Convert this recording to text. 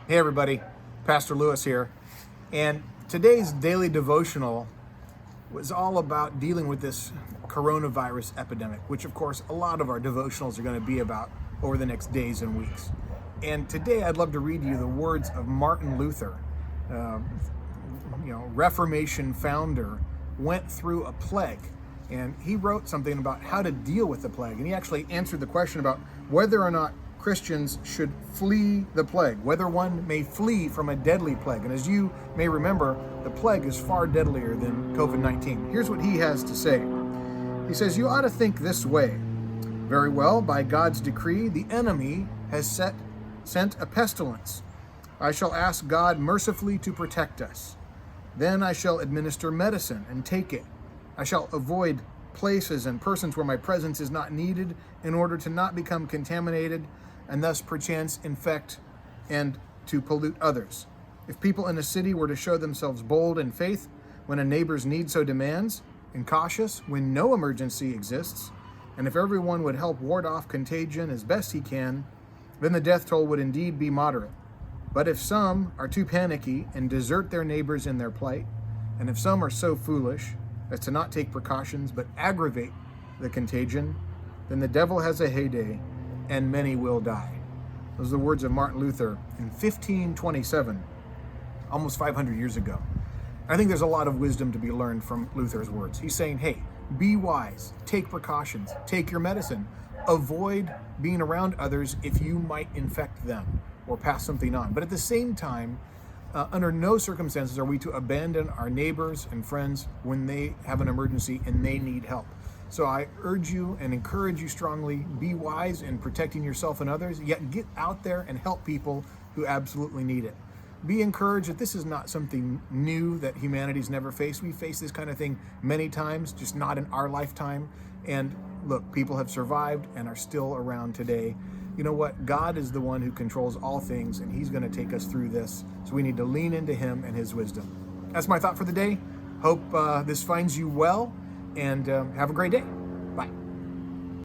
Hey everybody, Pastor Lewis here. And today's daily devotional was all about dealing with this coronavirus epidemic, which of course a lot of our devotionals are going to be about over the next days and weeks. And today I'd love to read you the words of Martin Luther, Reformation founder, went through a plague. And he wrote something about how to deal with the plague. And he actually answered the question about whether or not Christians should flee the plague, whether one may flee from a deadly plague. And as you may remember, the plague is far deadlier than COVID-19. Here's what he has to say. He says, "You ought to think this way. Very well, by God's decree, the enemy has sent a pestilence. I shall ask God mercifully to protect us. Then I shall administer medicine and take it. I shall avoid places and persons where my presence is not needed in order to not become contaminated and thus perchance infect and to pollute others. If people in a city were to show themselves bold in faith when a neighbor's need so demands, and cautious when no emergency exists, and if everyone would help ward off contagion as best he can, then the death toll would indeed be moderate. But if some are too panicky and desert their neighbors in their plight, and if some are so foolish as to not take precautions but aggravate the contagion, then the devil has a heyday and many will die." Those are the words of Martin Luther in 1527, almost 500 years ago. I think there's a lot of wisdom to be learned from Luther's words. He's saying, hey, be wise, take precautions, take your medicine, avoid being around others if you might infect them or pass something on. But at the same time, under no circumstances are we to abandon our neighbors and friends when they have an emergency and they need help. So I urge you and encourage you strongly, be wise in protecting yourself and others, yet get out there and help people who absolutely need it. Be encouraged that this is not something new that humanity's never faced. We faced this kind of thing many times, just not in our lifetime. And look, people have survived and are still around today. You know what? God is the one who controls all things, and he's going to take us through this. So we need to lean into him and his wisdom. That's my thought for the day. Hope this finds you well, and have a great day.